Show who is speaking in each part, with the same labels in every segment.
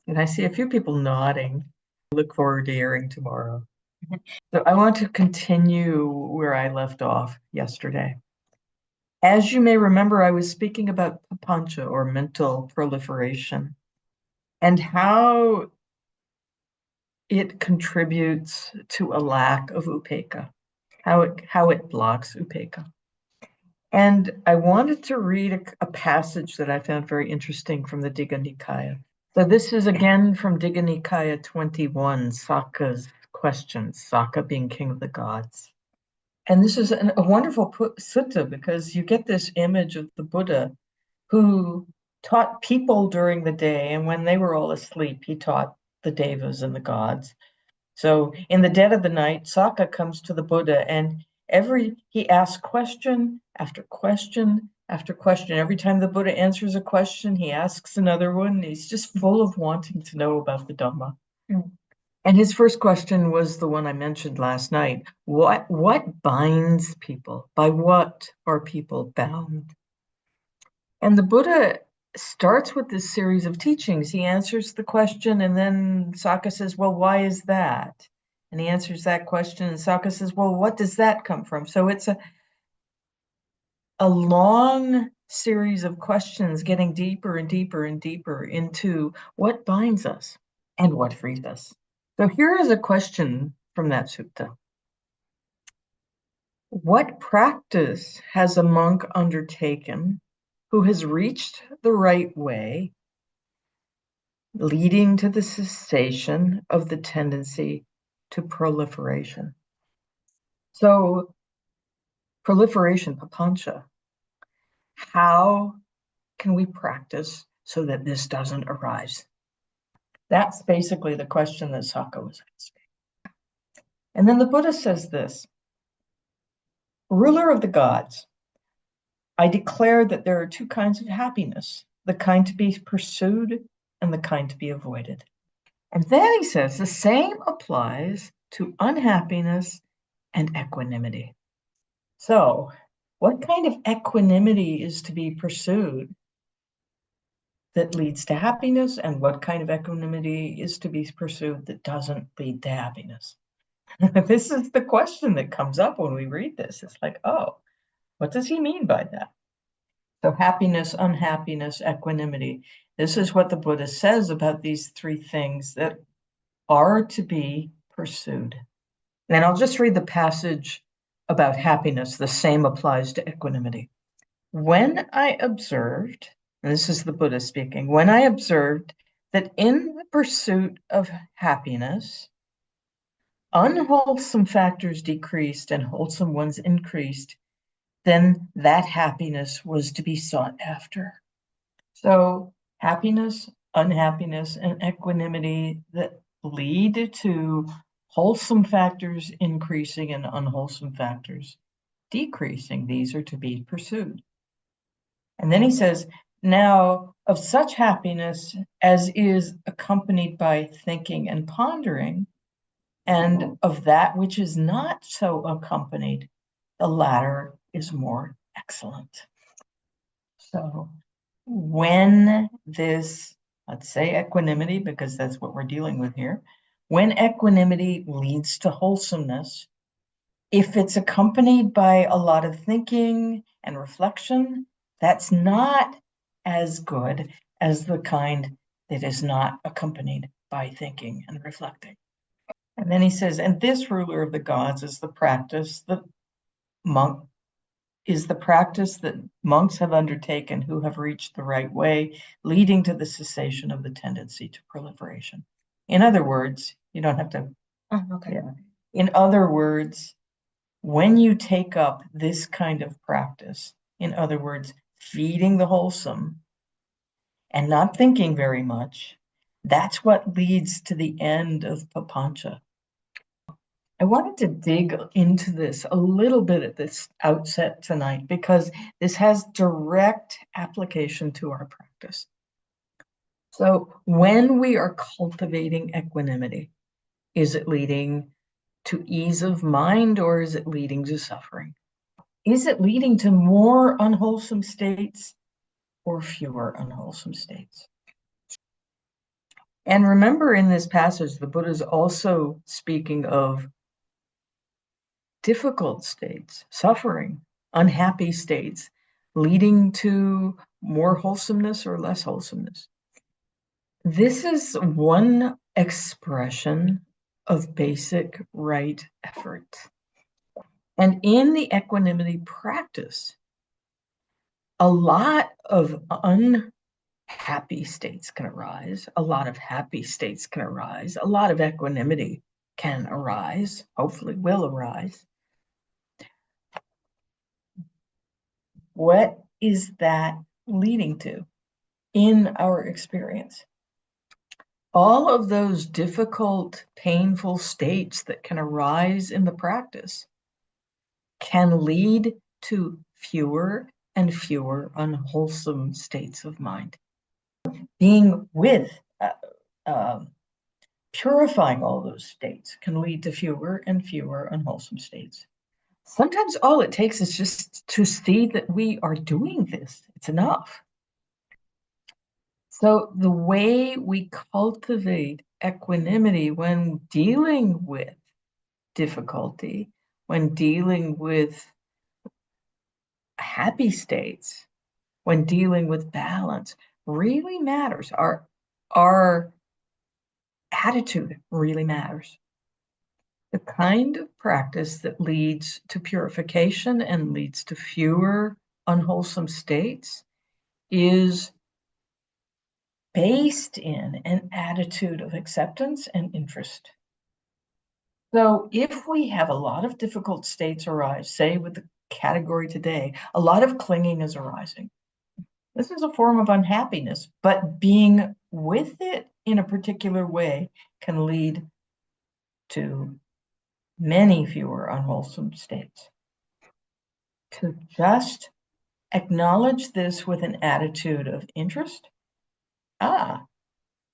Speaker 1: And I see a few people nodding. Look forward to hearing tomorrow. So I want to continue where I left off yesterday. As you may remember, I was speaking about papancha, or mental proliferation, and how it contributes to a lack of upekkha, how it blocks upekkha. And I wanted to read a passage that I found very interesting from the Digha Nikaya. So this is again from Digha Nikaya 21, Sakka's questions, Sakka being king of the gods. And this is a wonderful sutta, because you get this image of the Buddha who taught people during the day, and when they were all asleep, he taught the devas and the gods. So in the dead of the night, Sakka comes to the Buddha, and he asks question after question after question. Every time the Buddha answers a question, he asks another one. He's just full of wanting to know about the Dhamma. Mm. And his first question was the one I mentioned last night. What binds people? By what are people bound? And the Buddha starts with this series of teachings. He answers the question, and then Sakka says, well, why is that? And he answers that question, and Sakka says, well, what does that come from? So it's a long series of questions, getting deeper and deeper and deeper into what binds us and what frees us. So here is a question from that sutta. What practice has a monk undertaken who has reached the right way, leading to the cessation of the tendency to proliferation? So proliferation, papancha, how can we practice so that this doesn't arise? That's basically the question that Sakka was asking. And then the Buddha says this: ruler of the gods, I declare that there are two kinds of happiness, the kind to be pursued and the kind to be avoided. And then he says the same applies to unhappiness and equanimity. So, what kind of equanimity is to be pursued that leads to happiness, and what kind of equanimity is to be pursued that doesn't lead to happiness? This is the question that comes up when we read this. It's like, oh, what does he mean by that? So happiness, unhappiness, equanimity. This is what the Buddha says about these three things that are to be pursued. And I'll just read the passage about happiness. The same applies to equanimity. When I observed, and this is the Buddha speaking, when I observed that in the pursuit of happiness, unwholesome factors decreased and wholesome ones increased, then that happiness was to be sought after. So happiness, unhappiness, and equanimity that lead to wholesome factors increasing and unwholesome factors decreasing, these are to be pursued. And then he says, now of such happiness as is accompanied by thinking and pondering, and of that which is not so accompanied, the latter is more excellent. So when this, let's say equanimity, because that's what we're dealing with here, when equanimity leads to wholesomeness, if it's accompanied by a lot of thinking and reflection, that's not as good as the kind that is not accompanied by thinking and reflecting. And then he says, and this ruler of the gods is the practice that monks have undertaken who have reached the right way, leading to the cessation of the tendency to proliferation. In other words, you don't have to. Okay. Yeah. In other words, when you take up this kind of practice, in other words, feeding the wholesome and not thinking very much, that's what leads to the end of papancha. I wanted to dig into this a little bit at this outset tonight, because this has direct application to our practice. So when we are cultivating equanimity, is it leading to ease of mind, or is it leading to suffering? Is it leading to more unwholesome states or fewer unwholesome states? And remember, in this passage, the Buddha is also speaking of difficult states, suffering, unhappy states, leading to more wholesomeness or less wholesomeness. This is one expression of basic right effort. And in the equanimity practice, a lot of unhappy states can arise, a lot of happy states can arise, a lot of equanimity can arise, hopefully will arise. What is that leading to in our experience? All of those difficult, painful states that can arise in the practice can lead to fewer and fewer unwholesome states of mind. Being with, purifying all those states can lead to fewer and fewer unwholesome states. Sometimes all it takes is just to see that we are doing this. It's enough. So the way we cultivate equanimity when dealing with difficulty, when dealing with happy states, when dealing with balance, really matters. Our attitude really matters. The kind of practice that leads to purification and leads to fewer unwholesome states is based in an attitude of acceptance and interest. So if we have a lot of difficult states arise, say with the category today, a lot of clinging is arising. This is a form of unhappiness, but being with it in a particular way can lead to many fewer unwholesome states. To just acknowledge this with an attitude of interest.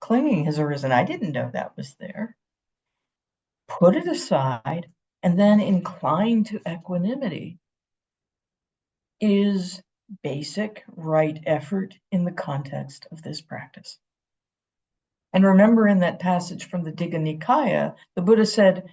Speaker 1: Clinging has arisen. I didn't know that was there. Put it aside and then incline to equanimity is basic right effort in the context of this practice. And remember, in that passage from the Digha Nikaya, the Buddha said,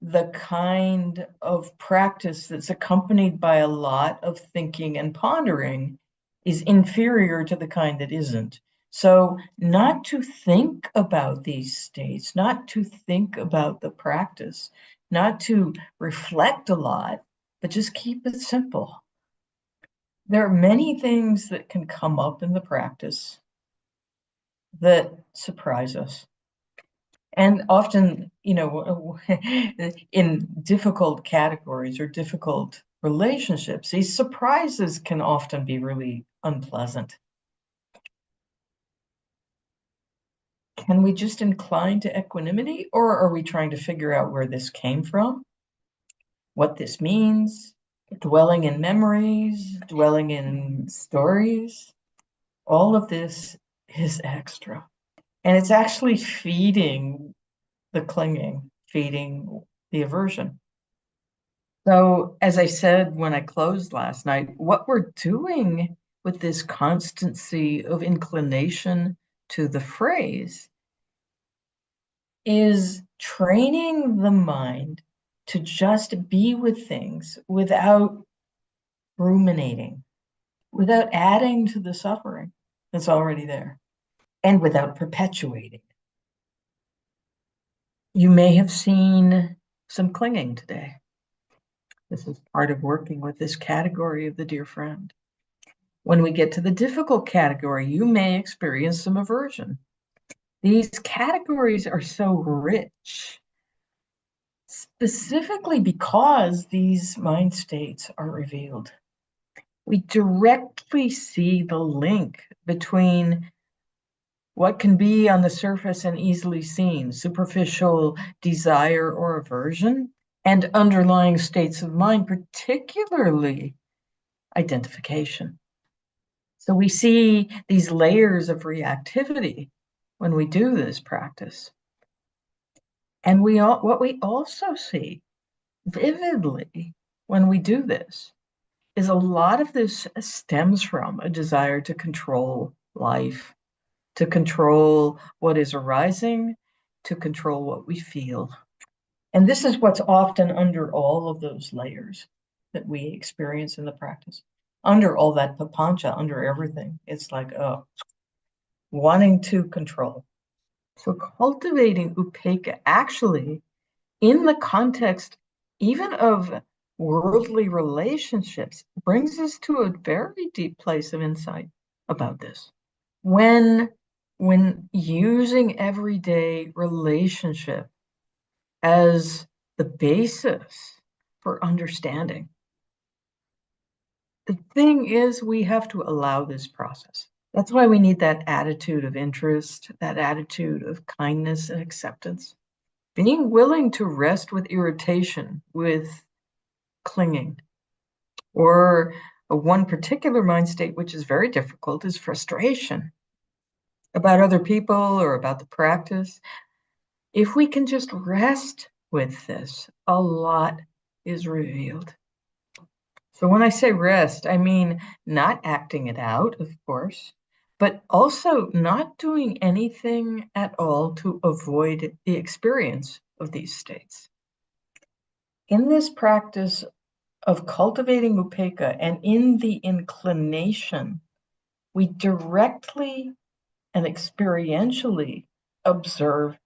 Speaker 1: the kind of practice that's accompanied by a lot of thinking and pondering is inferior to the kind that isn't. So not to think about these states, not to think about the practice, not to reflect a lot, but just keep it simple. There are many things that can come up in the practice that surprise us. And often, in difficult categories or difficult relationships, these surprises can often be really unpleasant. Can we just incline to equanimity, or are we trying to figure out where this came from, what this means, dwelling in memories, dwelling in stories? All of this is extra. And it's actually feeding the clinging, feeding the aversion. So, as I said when I closed last night, what we're doing with this constancy of inclination to the phrase is training the mind to just be with things without ruminating, without adding to the suffering that's already there, and without perpetuating. You may have seen some clinging today. This is part of working with this category of the dear friend. When we get to the difficult category, you may experience some aversion. These categories are so rich, specifically because these mind states are revealed. We directly see the link between what can be on the surface and easily seen, superficial desire or aversion, and underlying states of mind, particularly identification. So we see these layers of reactivity when we do this practice. And what we also see vividly when we do this is a lot of this stems from a desire to control life, to control what is arising, to control what we feel. And this is what's often under all of those layers that we experience in the practice. Under all that papancha, under everything, it's like, oh, wanting to control. So cultivating upekkha actually, in the context even of worldly relationships, brings us to a very deep place of insight about this. When using everyday relationship as the basis for understanding, the thing is we have to allow this process. That's why we need that attitude of interest, that attitude of kindness and acceptance. Being willing to rest with irritation, with clinging, or one particular mind state, which is very difficult, is frustration about other people or about the practice. If we can just rest with this, a lot is revealed. So when I say rest, I mean not acting it out, of course, but also not doing anything at all to avoid the experience of these states. In this practice of cultivating upekkha and in the inclination, we directly and experientially observe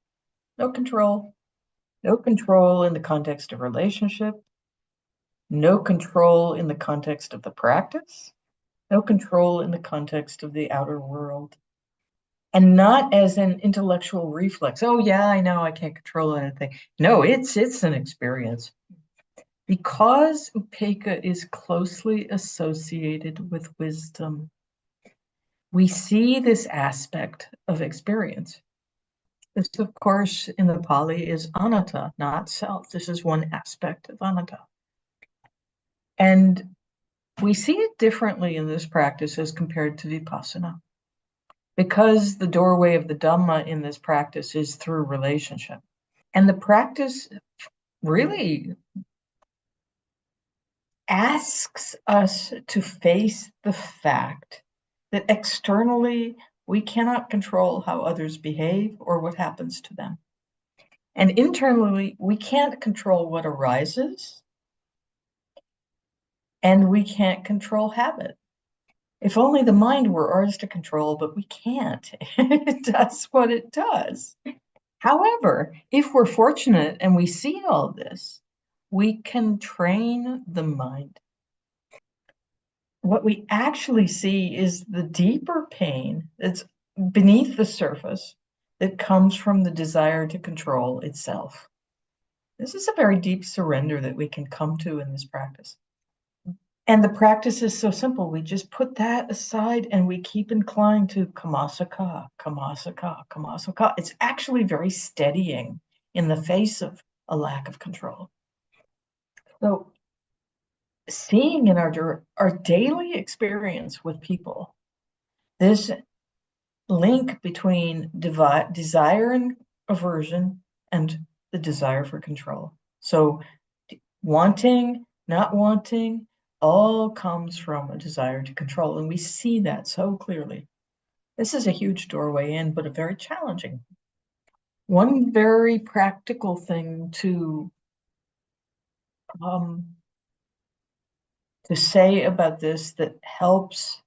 Speaker 1: no control in the context of relationship, no control in the context of the practice, no control in the context of the outer world, and not as an intellectual reflex. Oh yeah, I know I can't control anything. No, it's an experience. Because upekkha is closely associated with wisdom, we see this aspect of experience. This, of course, in the Pali is anatta, not self. This is one aspect of anatta. And we see it differently in this practice as compared to vipassana, because the doorway of the Dhamma in this practice is through relationship. And the practice really asks us to face the fact that externally we cannot control how others behave or what happens to them. And internally, we can't control what arises, and we can't control habit. If only the mind were ours to control, but we can't. It does what it does. However, if we're fortunate and we see all this, we can train the mind. What we actually see is the deeper pain that's beneath the surface that comes from the desire to control itself. This is a very deep surrender that we can come to in this practice. And the practice is so simple. We just put that aside and we keep inclined to kamasaka, kamasaka, kamasaka. It's actually very steadying in the face of a lack of control. So seeing in our daily experience with people, this link between desire and aversion and the desire for control. So wanting, not wanting, all comes from a desire to control. And we see that so clearly. This is a huge doorway in, but a very challenging. One very practical thing to say about this that helps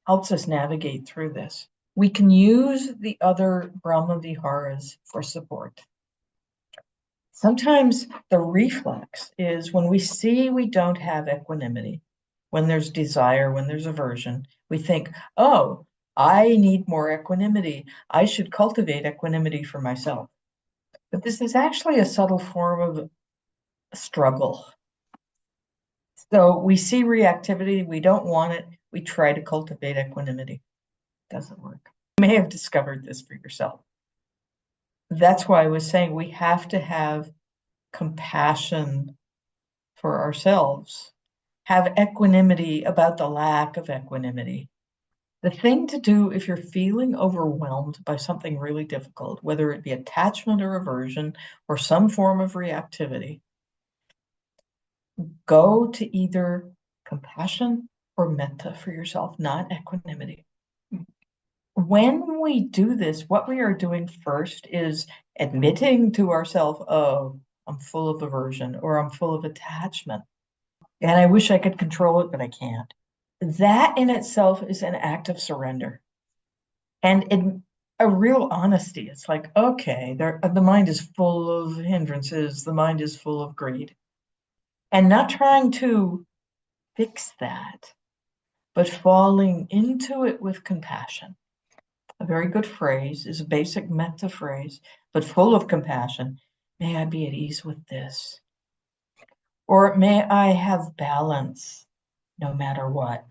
Speaker 1: us navigate through this. We can use the other Brahma Viharas for support. Sometimes the reflex is when we see we don't have equanimity, when there's desire, when there's aversion, we think, oh, I need more equanimity. I should cultivate equanimity for myself. But this is actually a subtle form of struggle. So we see reactivity, we don't want it, we try to cultivate equanimity. Doesn't work. You may have discovered this for yourself. That's why I was saying we have to have compassion for ourselves, have equanimity about the lack of equanimity. The thing to do if you're feeling overwhelmed by something really difficult, whether it be attachment or aversion or some form of reactivity, go to either compassion or metta for yourself, not equanimity. when we do this, what we are doing first is admitting to ourselves, oh, I'm full of aversion or I'm full of attachment. And I wish I could control it, but I can't. That in itself is an act of surrender. And a real honesty. It's like, okay, the mind is full of hindrances, the mind is full of greed. And not trying to fix that, but falling into it with compassion. A very good phrase is a basic metta phrase, but full of compassion. May I be at ease with this. Or may I have balance no matter what,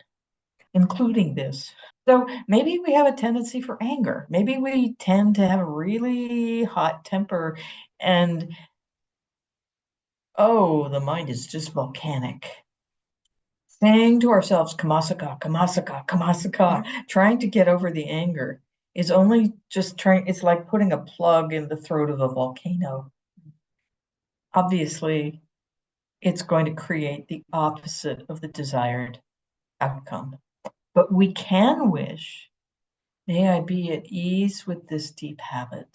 Speaker 1: including this. So maybe we have a tendency for anger. Maybe we tend to have a really hot temper and, oh, the mind is just volcanic. Saying to ourselves, kamasaka, kamasaka, kamasaka, trying to get over the anger is only just trying, it's like putting a plug in the throat of a volcano. Obviously, it's going to create the opposite of the desired outcome. But we can wish, may I be at ease with this deep habit.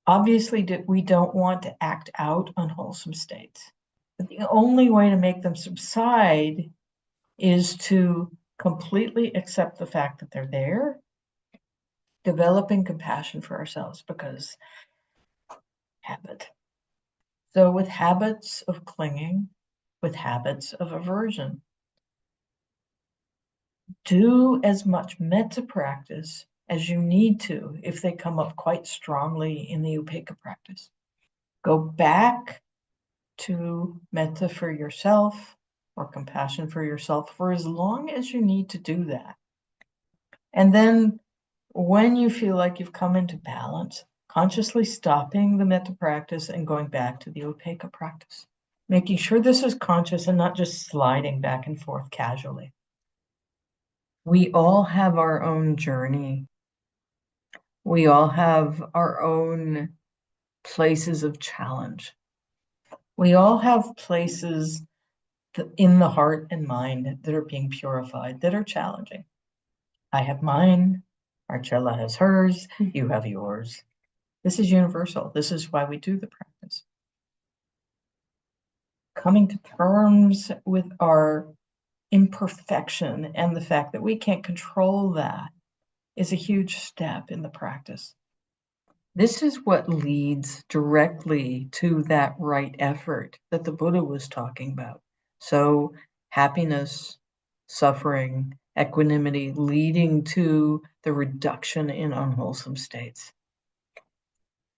Speaker 1: Obviously, we don't want to act out unwholesome states. But the only way to make them subside is to completely accept the fact that they're there, developing compassion for ourselves because habit. So with habits of clinging, with habits of aversion, do as much metta practice as you need to if they come up quite strongly in the Upekkha practice. Go back to metta for yourself or compassion for yourself for as long as you need to do that. And then when you feel like you've come into balance, consciously stopping the metta practice and going back to the Upekkha practice. Making sure this is conscious and not just sliding back and forth casually. We all have our own journey. We all have our own places of challenge. We all have places in the heart and mind that are being purified, that are challenging. I have mine, Marcella has hers, you have yours. This is universal. This is why we do the practice. Coming to terms with our imperfection and the fact that we can't control that is a huge step in the practice. This is what leads directly to that right effort that the Buddha was talking about. So happiness, suffering, equanimity, leading to the reduction in unwholesome states.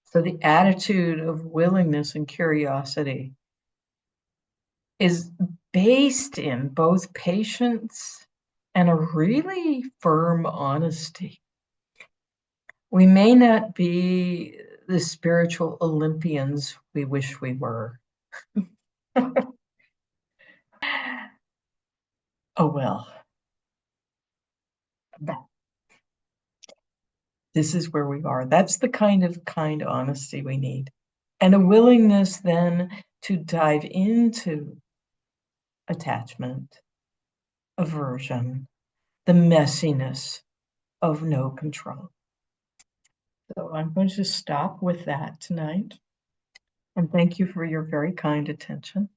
Speaker 1: So the attitude of willingness and curiosity is based in both patience and a really firm honesty. We may not be the spiritual Olympians we wish we were. Oh, well. This is where we are. That's the kind of kind honesty we need. And a willingness then to dive into attachment, aversion, the messiness of no control. So I'm going to stop with that tonight. And thank you for your very kind attention.